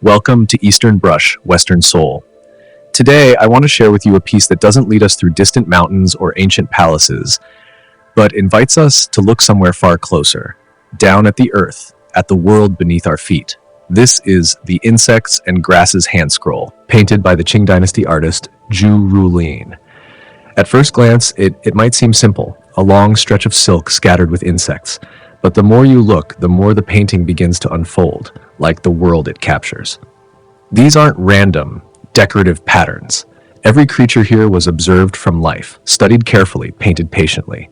Welcome to Eastern Brush, Western Soul. Today, I want to share with you a piece that doesn't lead us through distant mountains or ancient palaces, but invites us to look somewhere far closer, down at the earth, at the world beneath our feet. This is the Insects and Grasses Handscroll, painted by the Qing Dynasty artist Zhu Rulin. At first glance, it might seem simple, a long stretch of silk scattered with insects, but the more you look, the more the painting begins to unfold, like the world it captures. These aren't random, decorative patterns. Every creature here was observed from life, studied carefully, painted patiently.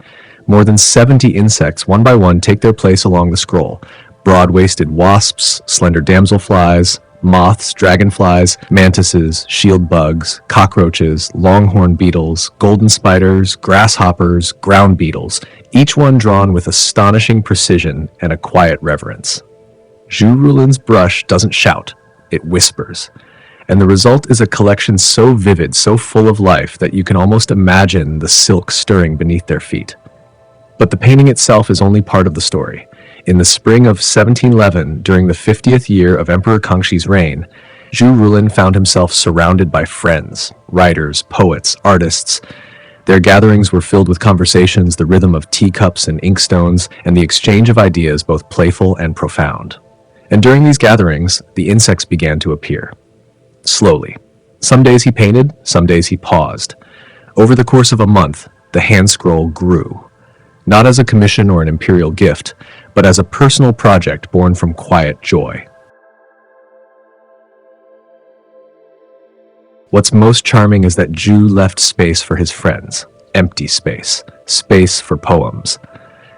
More than 70 insects, one by one, take their place along the scroll. Broad-waisted wasps, slender damselflies, moths, dragonflies, mantises, shield bugs, cockroaches, longhorn beetles, golden spiders, grasshoppers, ground beetles, each one drawn with astonishing precision and a quiet reverence. Zhu Rulin's brush doesn't shout, it whispers. And the result is a collection so vivid, so full of life, that you can almost imagine the silk stirring beneath their feet. But the painting itself is only part of the story. In the spring of 1711, during the 50th year of Emperor Kangxi's reign, Zhu Rulin found himself surrounded by friends, writers, poets, artists. Their gatherings were filled with conversations, the rhythm of teacups and inkstones, and the exchange of ideas both playful and profound. And during these gatherings, the insects began to appear. Slowly. Some days he painted, some days he paused. Over the course of a month, the handscroll grew. Not as a commission or an imperial gift, but as a personal project born from quiet joy. What's most charming is that Zhu left space for his friends. Empty space. Space for poems.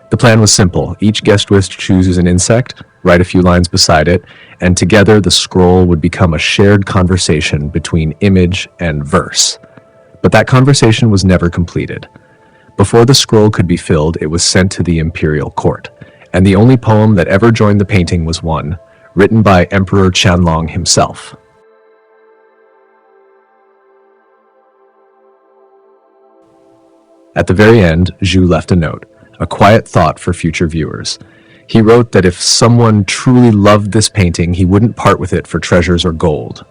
The plan was simple. Each guest was to choose an insect, write a few lines beside it, and together the scroll would become a shared conversation between image and verse. But that conversation was never completed. Before the scroll could be filled, it was sent to the Imperial court, and the only poem that ever joined the painting was one, written by Emperor Qianlong himself. At the very end, Zhu left a note, a quiet thought for future viewers. He wrote that if someone truly loved this painting, he wouldn't part with it for treasures or gold.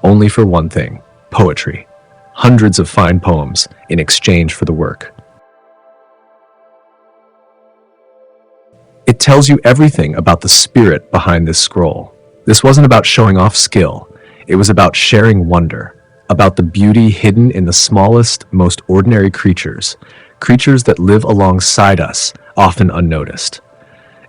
Only for one thing, poetry. Hundreds of fine poems in exchange for the work. It tells you everything about the spirit behind this scroll. This wasn't about showing off skill. It was about sharing wonder, about the beauty hidden in the smallest, most ordinary creatures, creatures that live alongside us, often unnoticed.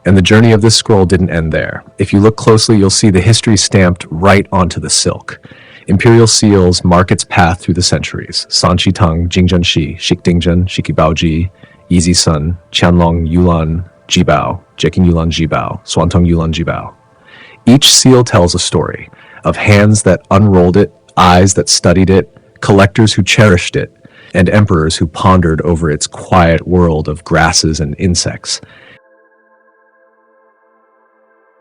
And the journey of this scroll didn't end there. If you look closely, you'll see the history stamped right onto the silk. Imperial seals mark its path through the centuries. Sanqi Tang, Jingzhenxi, Shikdingzhen, Shikibaoji, Easy Sun, Qianlong Yulan Jibao, Jeking Yulan Jibao, Suantong Yulan Jibao. Each seal tells a story of hands that unrolled it, eyes that studied it, collectors who cherished it, and emperors who pondered over its quiet world of grasses and insects.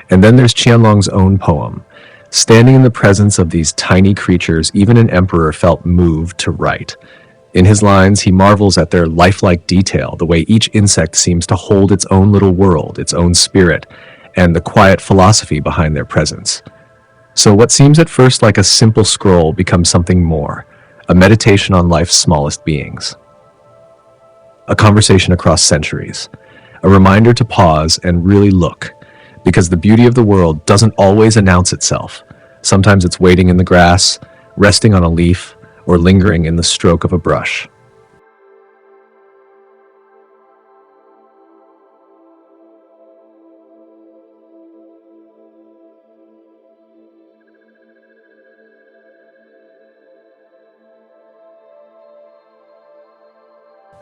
And then there's Qianlong's own poem. Standing in the presence of these tiny creatures, even an emperor felt moved to write. In his lines, he marvels at their lifelike detail, the way each insect seems to hold its own little world, its own spirit, and the quiet philosophy behind their presence. So what seems at first like a simple scroll becomes something more, a meditation on life's smallest beings. A conversation across centuries, a reminder to pause and really look, because the beauty of the world doesn't always announce itself. Sometimes it's waiting in the grass, resting on a leaf, or lingering in the stroke of a brush.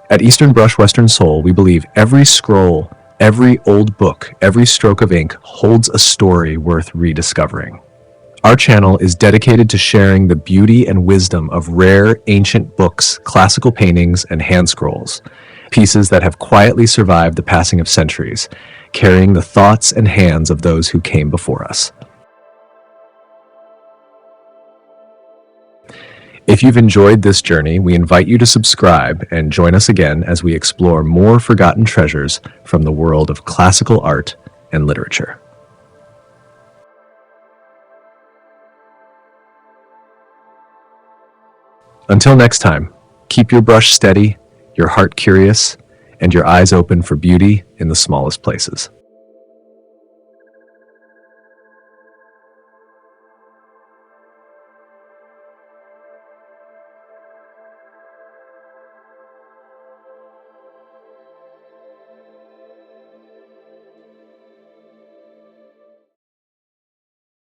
At Eastern Brush, Western Soul, we believe every scroll, every old book, every stroke of ink holds a story worth rediscovering. Our channel is dedicated to sharing the beauty and wisdom of rare, ancient books, classical paintings, and hand scrolls, pieces that have quietly survived the passing of centuries, carrying the thoughts and hands of those who came before us. If you've enjoyed this journey, we invite you to subscribe and join us again as we explore more forgotten treasures from the world of classical art and literature. Until next time, keep your brush steady, your heart curious, and your eyes open for beauty in the smallest places.